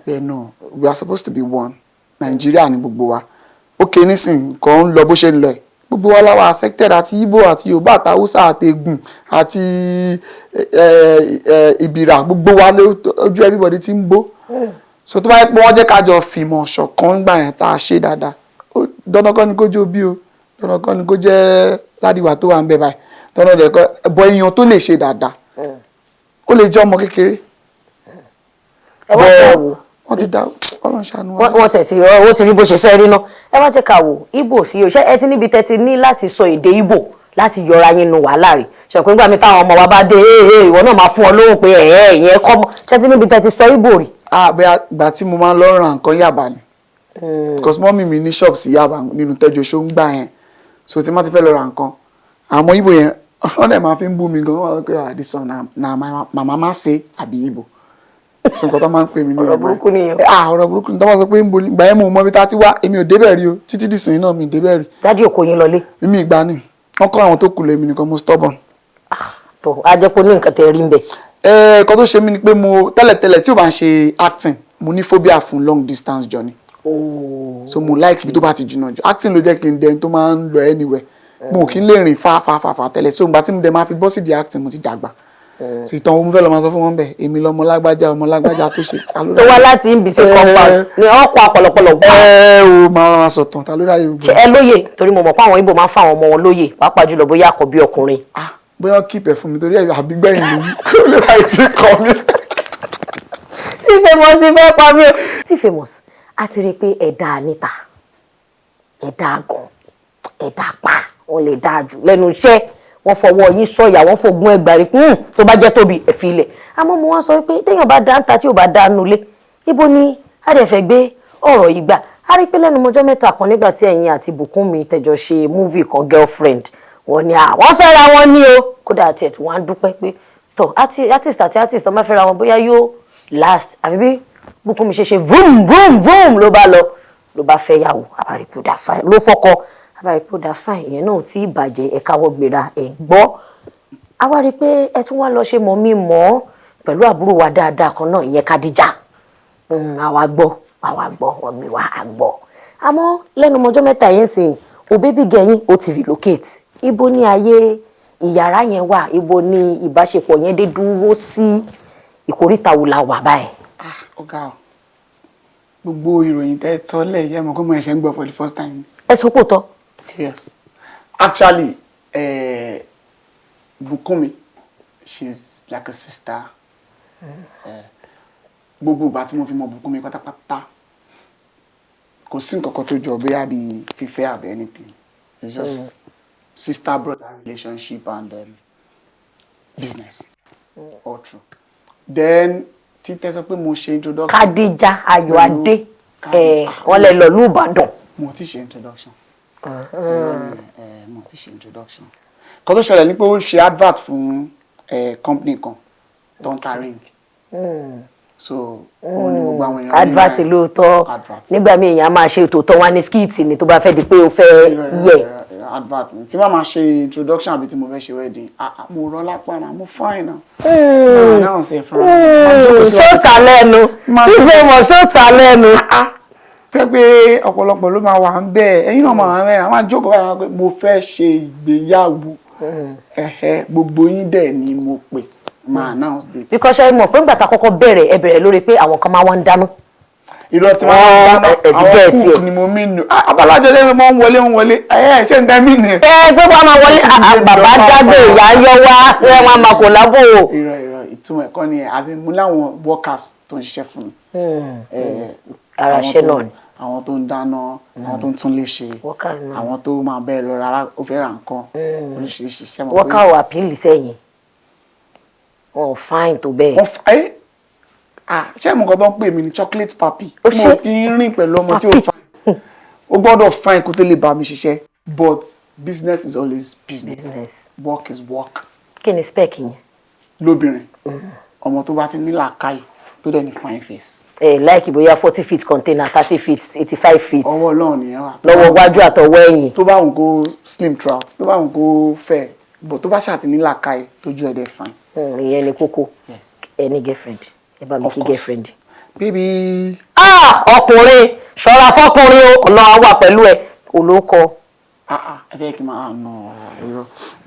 bẹ́ẹ̀ náà we are supposed to be one Nàìjíríà ní gbogbo wa ókè nísìn nǹkan ń lọ bó ṣe ń lọ ẹ̀ gbogbo wa láwa affected àti Ìgbò àti Yorùbá àti Haúsá àti Ègùn àti Ìbìrà gbogbo wa lójú everybody ti ń bó so tó bá yẹ pé wọ́n jẹ́ ká jọ fìmọ̀ ṣọ̀kan gbà yẹn tá a ṣe dáadáa dandan kọ́ ni kójú bí o tọ́nà kan ni kó jẹ́ ládìwà tó wà ń bẹ báyìí tọ́nà dẹ̀ kọ́ bọ èèyàn tó lè ṣe dáadáa ó lè jẹ́ ọmọ kékeré ẹ wá jẹ́ wò wọ́n ti dá ọlọ́run ṣàánú wa. wọ́n tẹ̀ tí owó ti rí bó ṣe fẹ́ rí náà ẹ wá jẹ́ ká wò Ìgbò sí o ṣé ẹ ti níbi tẹ́ ti ní láti sọ èdè Ìgbò láti yọra yín nu wàhálà rẹ̀ ṣọ̀pẹ́ nígbà mi táwọn ọmọ wa bá dé ìwọ náà máa fún ọ lóhùn pé ìyẹn kọ́ ṣé ti níbi tẹ́ ti sọ Ìgbò rí. bẹ́ẹ̀ ìgbà tí mo máa ń lọ ra nǹkan Yaba ni because mọ́mì mi ní ṣọ́ọ̀bù sí Yaba nínú Tẹ́jọ́ ṣó ń gbà yẹn so tí má ti fẹ́ lọ ra nǹkan àwọn Ìgbò yẹn wọ́n dẹ̀ máa fi ń bú mi gan-an wọ́n wá pé this one na màmá má ṣe àbí Ìgbò so nǹkan tó máa ń pè mí ní ọ̀rọ̀ burúkú nìyẹn. ọ̀rọ̀ burúkú ni tó máa sọ pé ìgbà yẹn mo mọ ibi tá a ti wá èmi ò débẹ̀ rí o títí dìsìn náà mi ò débẹ̀ rí. dádì òkò yín lọlé. èmi ìgbà ni wọ́n kọ́ àwọn tó kù lèmi nìkan mo stubborn. tó a jẹ́ pé ní nǹkan tẹ́ rí ń bẹ̀. ẹ̀ẹ́dẹ́gbọ́n tó ṣe mí ni pé mo tẹ́lẹ̀tẹ́lẹ̀ tí ò bá ń ṣe acting mo ní phobia fún long distance journey. So mo like ibi tó bá ti jìnnà jù acting ló jẹ́ kí n dẹni tó máa ń lọ anywhere mo kì í lè rìn fáfáfá tẹ́lẹ̀ so ìgbà tí mo dẹ̀ máa fi bọ́ sí di acting mo ti dàgbà so ìtàn ohun fẹ́ lọ máa sọ fún wọn bẹ́ẹ̀ èmi lọmọ lágbájá tó ṣe. tó wá láti ń bì sí compound ni ọkọ̀ àpọ̀lọpọ̀lọ gbà. o máa sọ tán ta ló ráyè gbọ́. ẹ lóye torí mo mọ̀ pé àwọn Ìgbò máa ń fa àwọn ọmọ wọn lóye pàápàá jùlọ bóyá àkọ́bí ọkùnrin. bóyá kíìpẹ̀ fún mi torí àbígbẹ̀yìn lèyí kó lè láì tí kọ́ mi. Teefamous fẹ́ pa mí o. Teefamous a ti rí i pé ẹ̀dá níta ẹ̀dá gan ẹ̀dá pa wọn lè dáa jù lẹ́nu iṣẹ́ wọ́n fọwọ́ yín sọ̀yà wọ́n fògùn ẹgbàá rí tó bá jẹ́ tóbi ẹ̀fí ilẹ̀ àmọ́ mo wá sọ pé téèyàn bá dá ń ta tí ò bá dá nulẹ̀ ibo ni a dẹ̀ fẹ́ gbé ọ̀rọ̀ yìí gbà a rí pé lẹ́nu ọjọ́ mẹ́ta kan nígbà tí ẹ̀yin àti Bùkúnmi tẹ̀jọ ṣe múvì kan girlfriend wọ́n ní àwọn fẹ́ra wọn ní o kódà àti ẹ̀ tí wọ́n á dúpẹ́ pé tọ́ artist àti artist ọmọ fẹ́ra wọn bóyá yóò last àbí bí Bùkúnmi ṣe vroom vroom vroom ló bá fẹ́ yàwó àbárí pé ó dá fine ló fọ́kọ àbárí pé ó dá fine ìyẹn náà tí ìbàjẹ́ ẹ̀ka wọ́gbéra ẹ̀ gbọ́ a wá rí i pé ẹ tún wá lọ ṣe mọ̀ mí mọ́ pẹ̀lú àbúrò wa dáadáa kan náà ìyẹn Kádíjà àwa gbọ́ wọ́n gbé wa àgbọ̀ àmọ́ lẹ́nu ọjọ́ mẹ́ta yẹn sìn o bébí gẹ̀yìn o ti relocate ibo ní ayé ìyàrá yẹn wà ibo ní ìbáṣepọ̀ yẹn dé dúró sí ìkórìtà wo la wà báyìí. ọ̀gá o gbogbo ìròyìn tẹ́ sọ lẹ́yìn ẹ̀mọ́ kó mo ẹ̀ṣẹ̀ ń gbọ́ for the first time. ẹ sọ pò tọ́. Serious. Actually, Bùkúnmi, she's like a sister. Gbogbo ìgbà tí mo fi mọ Bùkúnmi pátápátá, kò sí nǹkan kan tó jọ bóyá bí fífẹ́ àbí anything. It's just sister-brother relationship and business. All true. Then, títẹ́ sọ pé mo ṣe introduction. Kádíjà Ayọ̀adé wọ́n lè lọ lùbàdàn. Mo ti ṣe introduction. Mo ti ṣe introduction. Kan tó ṣẹlẹ̀ ní pé ó ṣe advert fún company kan tó ń ta ring. So òun ni gbogbo àwọn èèyàn. Advert lóòótọ́ nígbà míì èèyàn máa ṣe tòótọ́ wá ní skit ni tó bá fẹ́ di pé ó fẹ́ yẹ. Advert ni tí wọ́n máa ṣe introduction àbí tí mo fẹ́ ṣe wedding mo rọ́ lápá náà mo fine náà. Náà ṣe fún mi. Ṣóòtà lẹ́nu Teefamous ṣóòtà lẹ́nu. Tẹ́ pé ọ̀pọ̀lọpọ̀ ló máa wà ń bẹ́ẹ̀ ẹ̀yin náà máa wà ń bẹ́ẹ̀ àwọn àjókòó báyìí pé mo fẹ́ ṣe ìgbéyàwó gbogbo yín dẹ̀ ni mo pè máa announce date. Because ẹ mọ̀ pé ńgbà tá a kọ́kọ́ bẹ̀rẹ̀ ẹ bẹ̀rẹ̀ lórí pé àwọn kan máa wá ń dáná. Irọ́ tí wọ́n máa ń dáná àwọn cook ni mo mí nù. Abálájọ lẹ́nu mọ́ ń wọlé ṣé ń dá mí nì. Gbé wa máa wọlé bàbá dágbé ìyá yọ wá ẹ wọn máa kò lábò. Irọ́ ìtumọ̀ ẹ̀kọ́ ni ẹ̀ àti mo láwọn workers tó ń ṣiṣẹ́ fún mi. Ara ṣẹ́ náà ni. Àwọn tó ń dáná àwọn tó ń tún lè ṣe àwọn tó máa bẹ́ẹ̀ lọ rárá ó fẹ́ ra nǹkan oríṣiríṣi iṣẹ́ mọ̀ pé. Wọ́ká ò àpíìlì sẹ́yìn wọn ò fáìn tó bẹ́ẹ̀. ṣé mo kàn tó ń pè mí ní chocolate papi mo kì í rìn pẹ̀lú ọmọ tí ó fine ó gbọ́dọ̀ fine kó tó lè bá mi ṣiṣẹ́ but business is always business work is work. Kí ni spec yẹn. Lóbìnrin ọmọ tó bá ti ní làákàyè tó dẹ̀ ní fine face. Láìkì bóyá 40 feet container 30 feet 85 feet. Ọwọ́ Ọlọ́run nìyẹn wà. Lọ́wọ́ wájú àtọwọ́ ẹ̀yìn. Tó bá wùn kó slim trout tó bá wùn kó fẹ̀ but tó bá ṣàtì ní làákàyè tójú ẹ̀ dẹ̀ fine. Ìyẹn ni kókó. Ẹ ní girlfriend ẹ bá mi kí girlfriend. Baby. Ọkùnrin ṣọ́ra fọ́kùnrin o Ọlọ́run wà pẹ̀lú ẹ olóko. Ẹ fẹ́ kí n máa nà irọ́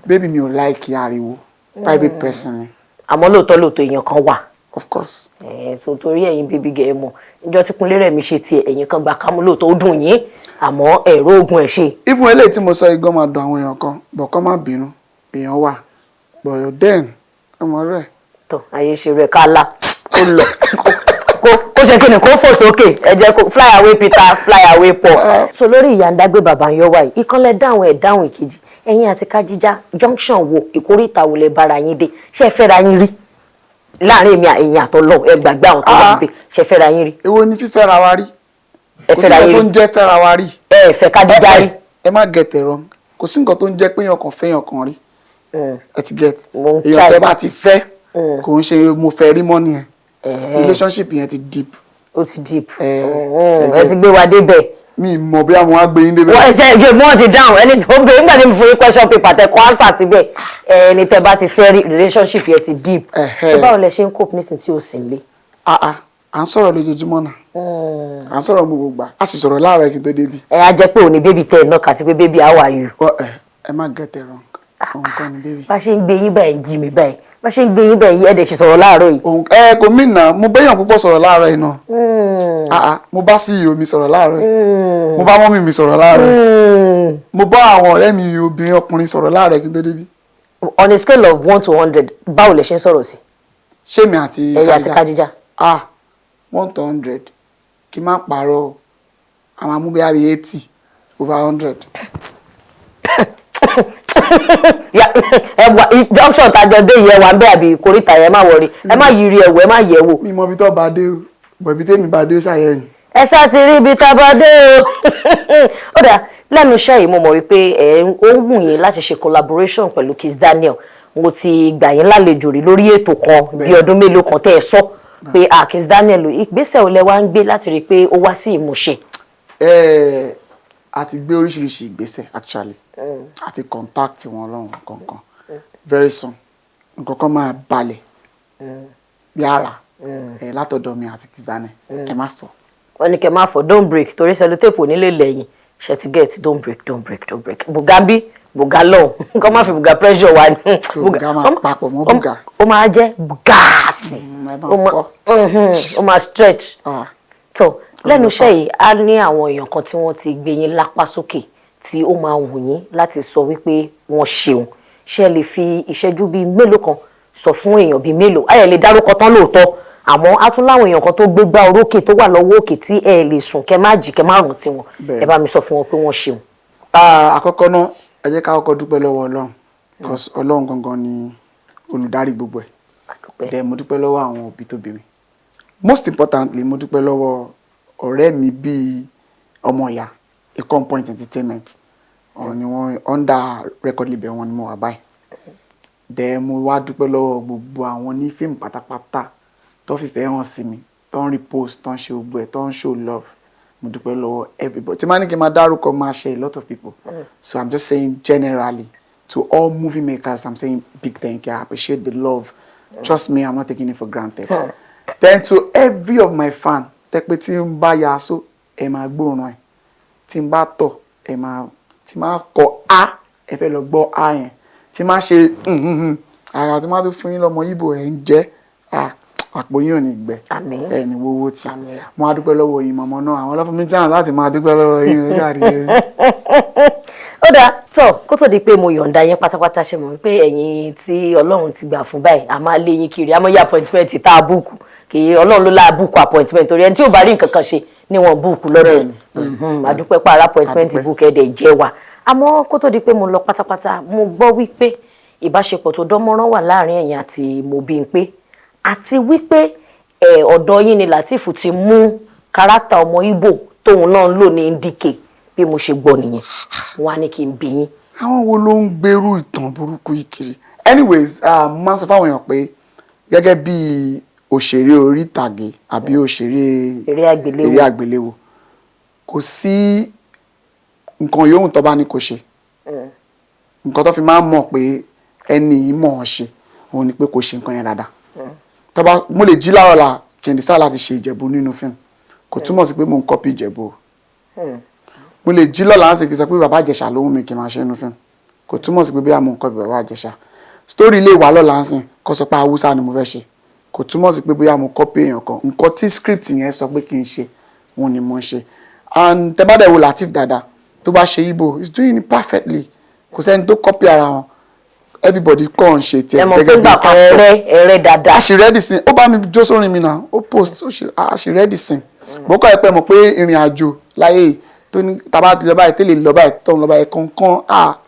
baby mi ò like ariwo private person ni. Àmọ́ lóòótọ́ èèyàn kan wà of course. So torí ẹ̀yin baby girl mọ̀ níjọ́ tí Kúnlé Rẹ̀mí ṣe tiẹ̀ ẹ̀yin kan gba kámúlò tó dùn yín àmọ́ ẹ̀rọ ogun ẹ̀ ṣe. even eléyìí tí mo sọ igan máa dùn àwọn èèyàn kan bọ̀ kọ́ má bínú èèyàn wà but then ọmọ rẹ̀. tó ayé ṣe rẹ̀ ká la kó lọ kó ṣe kíni kó fò sókè ẹ jẹ́ kó fly away Peter fly away Paul. So lórí ìyá ń dágbé bàbá ń yọ wáyé ìkànlẹ̀ dáhùn ẹ̀ dáhùn ìkejì ẹ̀yin àti Kájíjà junction wo ìkórìtà wo lẹ bára yín dé ṣé ẹ fẹ́ra yín rí láàrin èmi ẹ̀yin àtọ́lọ́ ẹ gbàgbé àwọn tó wà níbẹ̀ ṣé ẹ fẹ́ra yín rí. èwo ni fífẹ́ra wa rí ẹ kò sí nǹkan tó ń jẹ́ fẹ́ra wa rí. ẹ fẹ́ Kájíjà rí. ẹ má get it wrong kò sí nǹkan tó ń jẹ́ pé èèyàn kan fẹ́yàn kan rí ẹ ti get Mo ń èèyàn try. tẹ́ bá ti fẹ́ kò ń ṣe mo fẹ́ rí mọ́ nìyẹn relationship yẹn ti deep. ó ti deep ẹ ti gbé wa débẹ̀. mi mọ̀ bí àwọn agbè yín débẹ̀. wọ́n ṣe ìjọ ìgbọ́n ti dáhùn ẹni tó gbé nígbà tí mo fún yín question paper tẹ kọ́ answer síbẹ̀ ẹni tẹ bá ti fẹ́ rí relationship yẹn ti deep. ṣé báwo lẹ ṣe ń cope nísìn tí ó sì ń lé. à ń sọ̀rọ̀ lójoojúmọ́ náà à ń sọ̀rọ̀ gbogbo gbà a sì sọ̀rọ̀ láàárọ̀ kí n tó débi. ẹ á jẹ́ pé òní bébì tẹ ẹ náà kà sí pé bébì how are you. ẹ má get it wrong òun kọ́ ni bébì. bá ṣe ń gbé yín báyìí jí mi báyìí bá ṣe ń gbé yín báyìí ẹ̀ dẹ̀ ṣe sọ̀rọ̀ láàárọ̀ yìí. kò mí nà mo bẹ́yàn púpọ̀ sọ̀rọ̀ láàárọ̀ yìí náà mo bá CEO mi sọ̀rọ̀ láàárọ̀ yìí mo bá mọ́mì mi sọ̀rọ̀ láàárọ̀ yìí mo bá àwọn ọ̀rẹ́ mi obìnrin ọkùnrin sọ̀rọ̀ láàárọ̀ kí n tó débi. On a scale of 1 to 100 báwo lẹ ṣe ń sọ̀rọ̀ sí. ṣé mi àti ẹ̀yin àti Kájíjà. 1 to 100 kí n má parọ́ àwọn amúbíyá bíi 80 over 100. junction tajọ dé yẹ wà ń bẹ àbí ìkórìtà yẹn má wọrí ẹ má yiri ẹwọ ẹ má yẹ wò. mi mọ ibi tó bá dé o bọ̀ ibi tèmi bá dé ó ṣàyẹ̀yìn. ẹ ṣáà ti rí ibi tá a bá dé o. ó dà lẹ́nu iṣẹ́ yìí mo mọ̀ wípé ó wù yín láti ṣe collaboration pẹ̀lú Kiss Daniel mo ti gbà yín lálejò rí lórí ètò kan bí ọdún mélòó kan tẹ́ ẹ sọ pé Kiss Daniel ìgbésẹ̀ olè wa ń gbé láti rí i pé ó wá sí ìmúṣẹ. a ti gbé oríṣiríṣi ìgbésẹ̀ actually a ti contact wọn lọ́hùn kankan very soon nǹkan kan máa balẹ̀ bí ara látọ̀dọ̀ mi àti Kiss Daniel ẹ má fọ. wọ́n ní kẹ́ má fọ don't break torí sellotape onílé lẹ́yìn ṣe ti get don't break buga bí buga lọ nǹkan má fi buga pressure wa ni. buga máa papọ̀ mọ́ buga. ó máa jẹ́ bugatti ó máa stretch. tó lẹ́nu iṣẹ́ yìí á ní àwọn èèyàn kan tí wọ́n ti gbé yín lápá sókè tí ó máa wù yín láti sọ wípé wọ́n ṣeun ṣe lè fi ìṣẹ́jú bíi mélòó kan sọ fún èèyàn bíi mélòó ayẹ̀ lè dárúkọ tán lóòótọ́ àmọ́ á tún láwọn èèyàn kan tó gbégbá orókè tó wà lọ́wọ́ òkè tí ẹ lè sùn kẹ má jí kẹ má rántí wọn ẹ bá mi sọ fún wọn pé wọ́n ṣeun. àkọ́kọ́ náà ẹ jẹ́ ká kọ́kọ́ dúpẹ́ lọ́wọ́ Ọlọ́run because Ọlọ́run gangan ni olùdarí gbogbo ẹ̀ dẹ̀ mo dúpẹ́ lọ́wọ́ àwọn òbí tó bí mi most importantly mo dúpẹ́ lọ́wọ́ ọ̀rẹ́ mi bíi ọmọ ìyá Econ Point Entertainment ni wọ́n under record label wọn ni mo wà báyìí dẹ̀ mo wá dúpẹ́ lọ́wọ́ gbogbo àwọn ní fíìmù pátápátá tó fìfẹ́ hàn sí mi tó ń repost tó ń ṣe gbogbo ẹ̀ tó ń show love mo dúpẹ́ lọ́wọ́ everybody tí máa ní kí n máa dárúkọ máa ṣe a lot of people so I'm just saying generally to all movie makers I'm saying big thank you I appreciate the love trust me I'm not taking it for granted then to every of my fan tẹ́ pé tí n bá ya so ẹ máa gbóòórùn ẹ̀ tí n bá tọ̀ ẹ máa tí máa kọ a ẹ fẹ́ lọ gbọ́ a yẹn tí máa ṣe ara tí máa tó fún yín lọ́mọ Ìgbò ẹ̀ ń jẹ́ àpò yín ò ní gbẹ ẹ ní wọ́wọ́ tí mo á dúpẹ́ lọ́wọ́ yín mọ̀mọ́ náà àwọn ọlọ́fun mi jẹ́ àwọn láti máa dúpẹ́ lọ́wọ́ yín jáde. ó dáa tó kó tó di pé mo yọ̀ǹda yín pátápátá ṣe mọ̀ wípé ẹ̀yin tí Ọlọ́run ti gbà fún báyìí a máa lé yín kiri àmọ́ yí appointment tá a búùkù kì í Ọlọ́run ló láà búùkù appointment torí ẹni tí ò bá rí nǹkan kan ṣe ni wọ́n búùkù lọ́dọ̀ àdúpẹ́ pààrọ̀ appointment búùkù ẹ̀dẹ̀ jẹ́ wa àmọ́ kó tó di pé mo lọ pátápátá mo gbọ́ wípé ìbáṣepọ̀ tó dánmọ́rán wà láàrin ẹ̀yin àti Mobímpé àti wípé ọ̀dọ̀ yín ni Lateef ti mú kárátà ọmọ Ìgbò tóun náà ń lò ní ndíkè bí mo ṣe gbọ́ nìyẹn wọ́n á ní kí n bí yín. àwọn wo ló ń gbèrú ìtàn burúkú yìí kiri anyways máa sọ fáwọn èèyàn pé gẹ́gẹ́ bí òṣèré orí ìtàgé àbí òṣèré eré àgbéléwò kò sí nǹkan yòówù tó bá ní kó ṣe nǹkan tó fi máa ń mọ̀ pé ẹni yìí mọ̀ ọ́n ṣe òun ni pé kò ṣe nǹkan yẹn dáadáa tọ́ba mo lè jí láàárọ̀ la kí n decide láti ṣe Ìjẹ̀bú nínú fíìmù kò túmọ̀ sí pé mò ń kọ́pì Ìjẹ̀bú o mo lè jí lọ́la láti fi sọ pé bàbá Ìjẹ̀ṣà ló wù mí kí n máa ṣe nínú fíìmù kò túmọ̀ sí pé bí mò ń kọ́pì bàbá Ìjẹ̀ṣà story lè wà lọ́la ń sìn kó sọ pé Haúsá ni mo fẹ́ ṣe kò túmọ̀ sí pé bóyá mo copy èèyàn kan nǹkan tí script yẹn sọ pé kí n ṣe wọn ni mo ṣe and tẹ́ bá dẹ̀ wo Lateef dáadáa tó bá ṣe Igbo he's doing it perfectly kò sẹ́ni tó copy ara wọn everybody kọ́ ń ṣe tiẹ̀ gẹ́gẹ́ bí actor ẹ̀rẹ́ dáadáa. a sì rẹ́dì sí ó bá mi jó sórin mi náà ó post a sì rẹ́dì sí bókọ́ ẹ pẹ́ mọ̀ pé ìrìn àjò láyé tó ní tàbá lọ báyìí tẹ́lẹ̀ lọ báyìí tó ń lọ báyìí kankan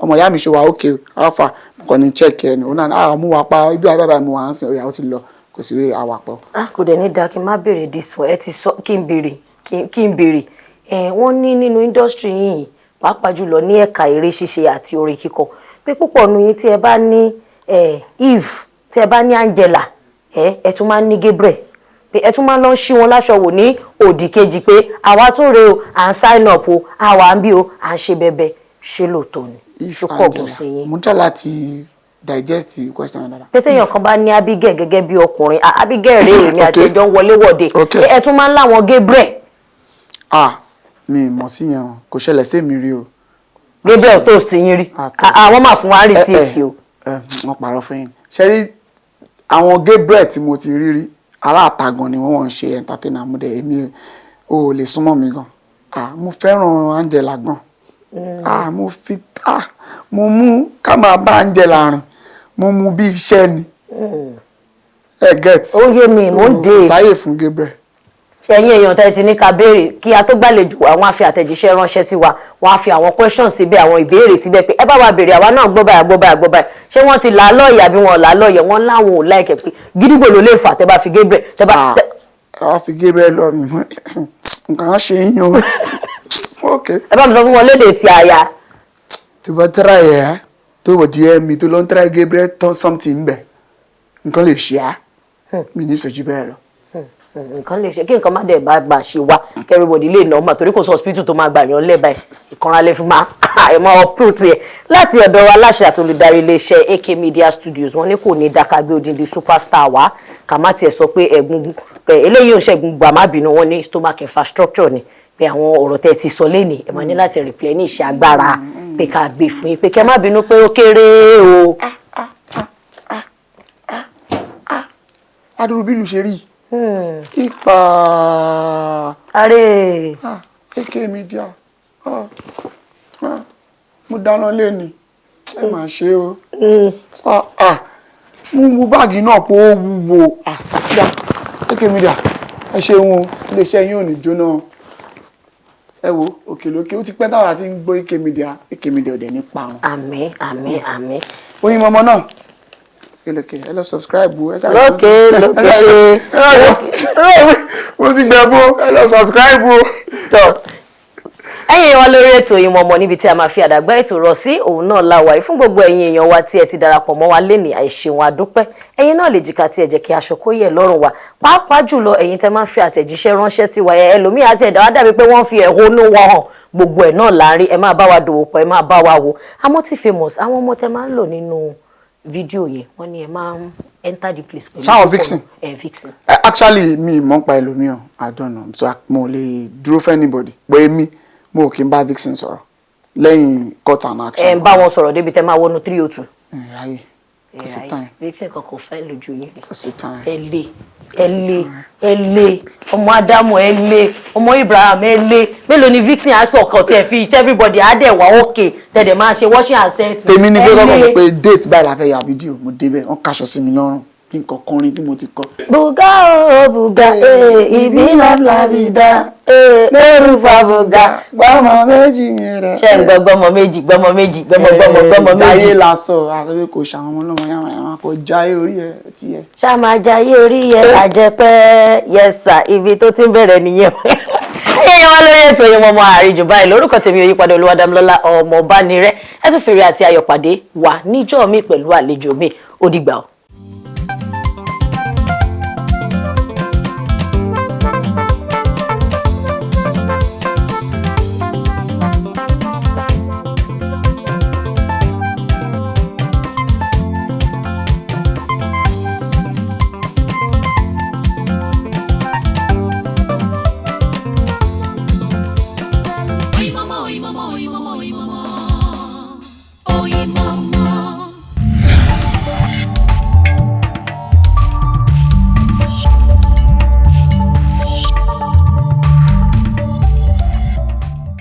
ọmọ ìyá mi ṣe wà ókè alpha nǹkan ní check ẹ̀ ní òun náà mú wa pa ibi àbábà mi wà á sìn ọ̀yà ó ti lọ kò sí rí àwàpọ̀. kò dẹ̀ ní da kí n má béèrè this one ẹ ti sọ kí n béèrè wọ́n ní nínú industry yìí pàápàá jùlọ ní ẹ̀ka eré ṣíṣe àti orin kíkọ pé púpọ̀ nu yín tí ẹ bá ní Eve tí ẹ bá ní Angela ẹ tún máa ń ní Gabriel pé ẹ tún máa ń lọ ṣí wọn láṣọ wò ní òdì kejì pé àwa tún rèé o à ń sign up o àwa ń bí o à ń ṣe bẹbẹ ṣé lóòótọ́ ni ṣùkọ́gùn sí yín. mo ń tọ́ láti digest the question dada. pété èèyàn kan bá ní Abigail gẹ́gẹ́ bí ọkùnrin Abigail rèé èmi àti ẹjọ́ ń wọlé wọ̀de ẹ tún máa ń láwọn Gabriel. mi mọ̀ sí yẹn o kò ṣẹlẹ̀ sí mi rí o. Gabriel toast yín rí àwọn máa fún wa rí sí ètí o. wọ́n parọ́ fún yín ṣe rí àwọn Gabriel tí mo ti rí rí ará àtàgàn ni wọ́n ń ṣe entertainer mú dẹ̀ èmi ò lè súnmọ́ mi gan mo fẹ́ràn Angela gan mo mú ká máa bá Angela rìn mo mú bí iṣẹ́ ni get ó yé mi mo ń dé sáyè fún Gabriel. ṣẹ̀yìn èèyàn tẹ́ ti ní ká béèrè kí a tó gbàlejò àwọn á fi àtẹ̀jíṣẹ́ ránṣẹ́ sí wa wọ́n á fi àwọn questions síbẹ̀ àwọn ìbéèrè síbẹ̀ pé ẹ bá wa béèrè àwa náà gbọ́ báyìí ṣé wọ́n ti là á lọ́ọ̀yà bí wọ́n là á lọ́ọ̀yà wọ́n láwọn ò láìkẹ́ pé gídígbò ló lè fà tẹ́ bá fi Gabriel tẹ́ bá. ẹ wá fi Gabriel lọ mi mọ nǹkan á ṣe yín o ẹ bá mi sọ fún wọn lédè tí a ya. tó bá try ẹ tó wò díẹ̀ mi tó lọ ń try Gabriel tán something bẹ̀ nǹkan lè ṣe á mi ní ìṣojú bẹ́ẹ̀ lọ. nǹkan lè ṣe kí nǹkan má dẹ̀ bá gbà ṣe wá kẹrìbọ̀dì lè nà ọmọ torí kò sọ hospital tó máa gbà yàn lẹ́ẹ̀bà ìkanra lè fi máa ẹ̀mọ́ uproot ẹ̀ láti ọ̀dọ̀ wa aláṣẹ àti olùdarí iléeṣẹ́ AK Media Studios wọ́n ní kò ní dákàgbé odindi superstar wa kà má tiẹ̀ sọ pé ẹ̀gún eléyìí ò ń ṣẹ́gun gbà má bínú wọn ní stomach infrastructure ni pé àwọn ọ̀rọ̀ tẹ́ ti sọ lẹ́nìí ẹ̀ máa ní láti replenish agbára pé ká gbé fún yín pé kẹ́ má bínú pé ó kéré o. adúrú bí ìlú ṣe rí ipa ààrẹ AK Media mo dáná lẹ́ni ẹ máa ṣe o mo ń wo báàgì náà pé ó wúwo AK Media ẹ ṣeun o iléeṣẹ́ yín ò ní jóná ẹ wo òkèlókè ó ti pẹ́ táwa ti ń gbọ́ AK Media ò dẹ̀ ní parun. àmín. oyin mọ́mọ́ náà lókè ẹ lọ subscribe o lókè mo ti gbẹ bó ẹ lọ subscribe o. ẹ̀yin wa lórí ètò Oyinmomo níbi tí a máa fi àdàgbà ètò rọ̀ sí òun náà láwàá fún gbogbo ẹ̀yin èèyàn wa tí ẹ ti darapọ̀ mọ́ wa lénìí àìṣeun àdúpẹ́ ẹ̀yin náà lè jìkà tí ẹ jẹ́ kí aṣọ kó yẹ lọ́rùn wa pàápàá jùlọ ẹ̀yin tẹ́ máa ń fi àtẹ̀jíṣẹ́ ránṣẹ́ sí wa ẹlòmíì àti ẹ̀dá wa dàbí pé wọ́n fi ẹ̀hónú wọn hàn gbogbo ẹ̀ náà láàrin ẹ máa bá wa dòwò pọ̀ ẹ máa bá wa wò àmọ́ Teefamous àwọn ọmọ tẹ́ máa ń lò nínú fídíò yẹn wọ́n ní ẹ máa ń enter the place pẹ̀lú ṣáwọn vixen vixen. actually mi mọ̀ pa ẹlòmíràn I don't know so mo lè dúró fún anybody pé mi mo kì í bá vixen sọ̀rọ̀ lẹ́yìn cut and action. ẹ ń bá wọn sọ̀rọ̀ débi tẹ́ máa wọnú 302. ráyè kò sí time. vixen kan kò fẹ́ lójú yín. kò sí time. ẹ lé ọmọ Ádámù ẹ lé ọmọ Ibrahim ẹ lé mélòó ni vixen àtọkọ tí ẹ fi everybody á dẹ̀ wá òkè tẹ̀dẹ̀ máa ṣe washing and set. tèmi ni pé kọ́kọ́ pé date báyìí la fẹ́ ya fídíò mo débẹ̀ wọ́n kaṣọ sí mi lọ́rùn kí n kọ kọrin tí mo ti kọ. bùgá o bùgá ìbí la vida lóru fa bùgá. gbọ́mọ méjì mi rẹ̀. ṣé ń gbọ́ gbọ́mọ méjì jayé la sọ àṣọ pé kò ṣàwọn ọmọ ọlọ́mọ yàrá yàrá kò jayé orí ẹ̀ ti yẹ. ṣá máa jayé orí ẹ̀ àjẹpẹ́ yẹsà ibi tó ti ń bẹ̀rẹ̀ nìyẹn. ẹ̀yin wọn lórí ètò Oyinmomo àríjù báyìí lórúkọ tèmi Oyípadà Olúwadámilọ́lá ọmọ Ọbánirẹ́ ẹ tún fèrè àti ayọ̀ pàdé wà níjọ́ mi pẹ̀lú àlejò mi ó dìgbà o. Oyinmomo.